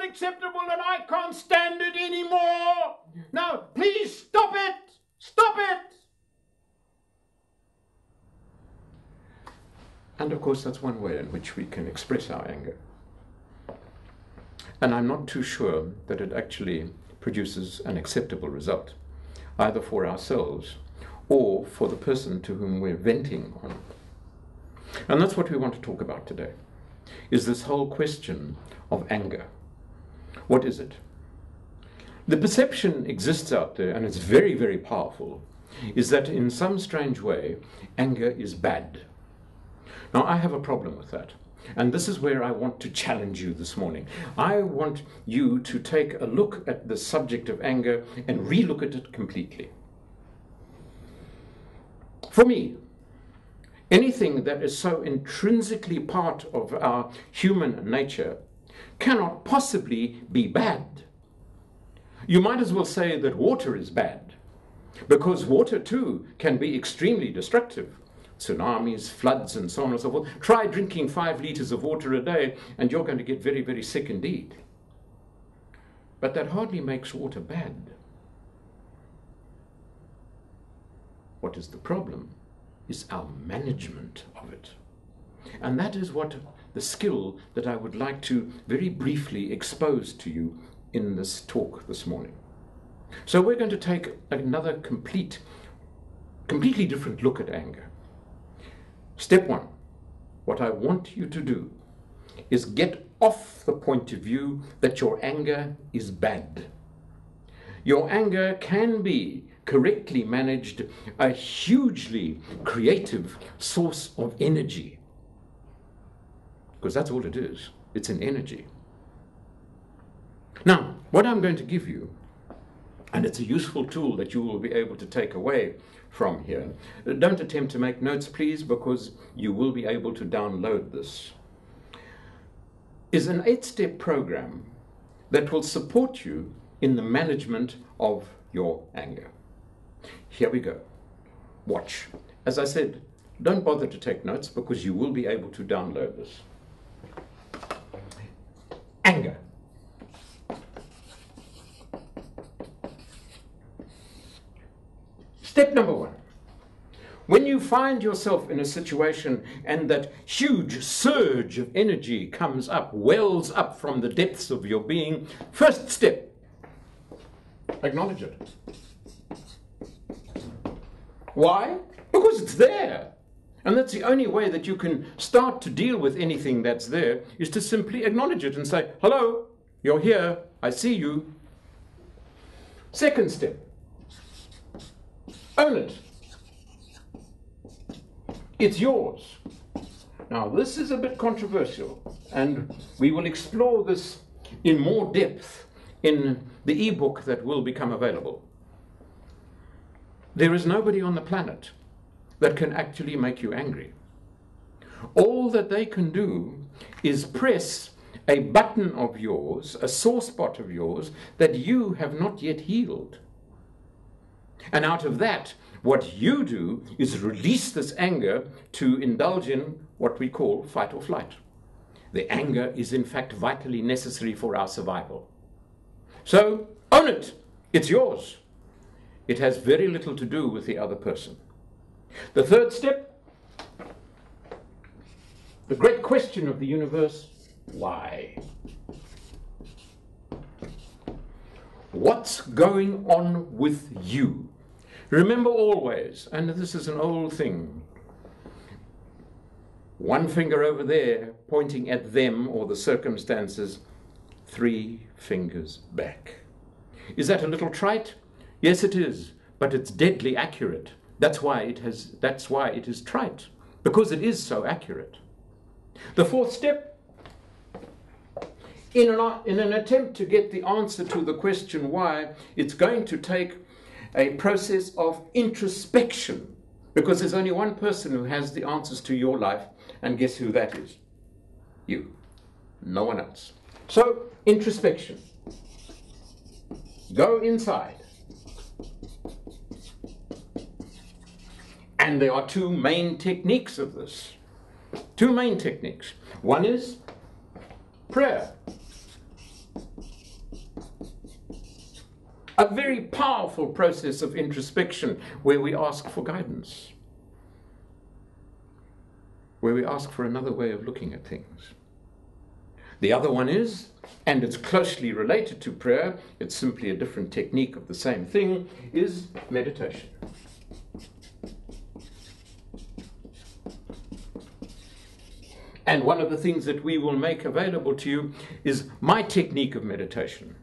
unacceptable and I can't stand it anymore. Now, please stop it. Stop it. And of course, that's one way in which we can express our anger. And I'm not too sure that it actually produces an acceptable result, either for ourselves or for the person to whom we're venting on. And that's what we want to talk about today, is this whole question of anger. What is it? The perception exists out there, and it's very, very powerful, is that in some strange way, anger is bad. Now, I have a problem with that. And this is where I want to challenge you this morning. I want you to take a look at the subject of anger and relook at it completely. For me, anything that is so intrinsically part of our human nature cannot possibly be bad. You might as well say that water is bad, because water too can be extremely destructive. Tsunamis, floods, and so on and so forth. Try drinking 5 liters of water a day and you're going to get very, very sick indeed. But that hardly makes water bad. What is the problem is our management of it. And that is what the skill that I would like to very briefly expose to you in this talk this morning. So we're going to take another completely different look at anger. Step 1, what I want you to do is get off the point of view that your anger is bad. Your anger can be, correctly managed, a hugely creative source of energy. Because that's all it is. It's an energy. Now, what I'm going to give you, and it's a useful tool that you will be able to take away from here. Don't attempt to make notes, please, because you will be able to download this. Is an 8-step program that will support you in the management of your anger. Here we go. Watch. As I said, don't bother to take notes because you will be able to download this. Anger. Step number 1. When you find yourself in a situation and that huge surge of energy comes up, wells up from the depths of your being, first step, acknowledge it. Why? Because it's there. And that's the only way that you can start to deal with anything that's there, is to simply acknowledge it and say, hello, you're here, I see you. Second step, own it. It's yours. Now, this is a bit controversial, and we will explore this in more depth in the ebook that will become available. There is nobody on the planet that can actually make you angry. All that they can do is press a button of yours, a sore spot of yours, that you have not yet healed. And out of that, what you do is release this anger to indulge in what we call fight or flight. The anger is in fact vitally necessary for our survival. So own it. It's yours. It has very little to do with the other person. The third step, the great question of the universe, why? What's going on with you? Remember always, and this is an old thing, one finger over there pointing at them or the circumstances, 3 fingers back. Is that a little trite? Yes, it is, but it's deadly accurate. That's why it is trite, because it is so accurate. The fourth step, in an attempt to get the answer to the question why, it's going to take a process of introspection, because there's only one person who has the answers to your life, and guess who that is? You. No one else. So, introspection. Go inside. And there are 2 main techniques of this. 2 main techniques. One is prayer. A very powerful process of introspection where we ask for guidance, where we ask for another way of looking at things. The other one is, and it's closely related to prayer, it's simply a different technique of the same thing, is meditation. And one of the things that we will make available to you is my technique of meditation.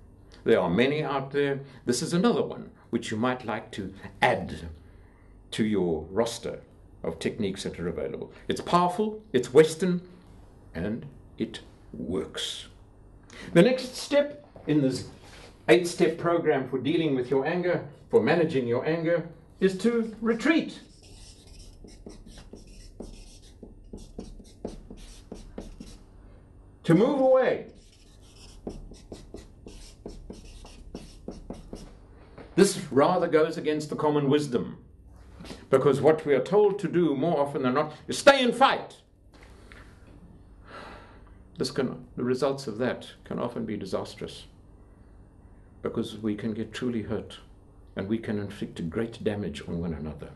There are many out there. This is another one which you might like to add to your roster of techniques that are available. It's powerful, it's Western, and it works. The next step in this 8-step program for dealing with your anger, for managing your anger, is to retreat. To move away. This rather goes against the common wisdom, because what we are told to do more often than not is stay and fight. The results of that can often be disastrous, because we can get truly hurt and we can inflict great damage on one another.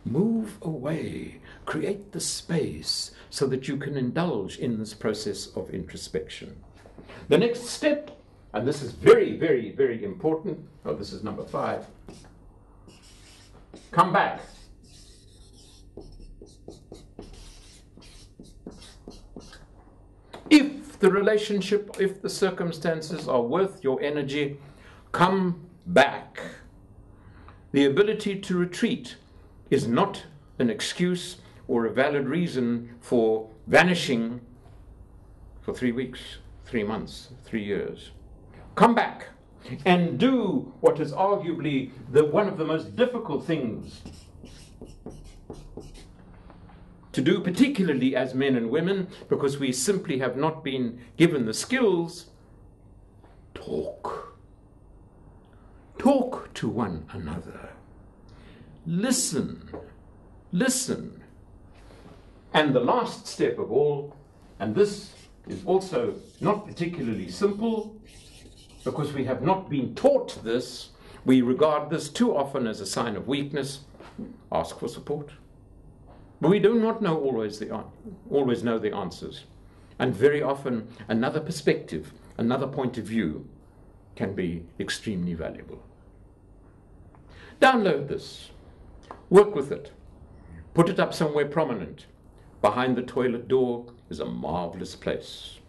Move away, create the space so that you can indulge in this process of introspection. The next step, and this is very, very, very important, this is number 5, come back. If the relationship, if the circumstances are worth your energy, come back. The ability to retreat is not an excuse or a valid reason for vanishing for 3 weeks, 3 months, 3 years. Come back and do what is arguably one of the most difficult things to do, particularly as men and women, because we simply have not been given the skills. Talk. Talk to one another. Listen. Listen. And the last step of all, and this is also not particularly simple, because we have not been taught this, we regard this too often as a sign of weakness. Ask for support. But we do not know always know the answers. And very often another perspective, another point of view can be extremely valuable. Download this. Work with it. Put it up somewhere prominent. Behind the toilet door is a marvelous place.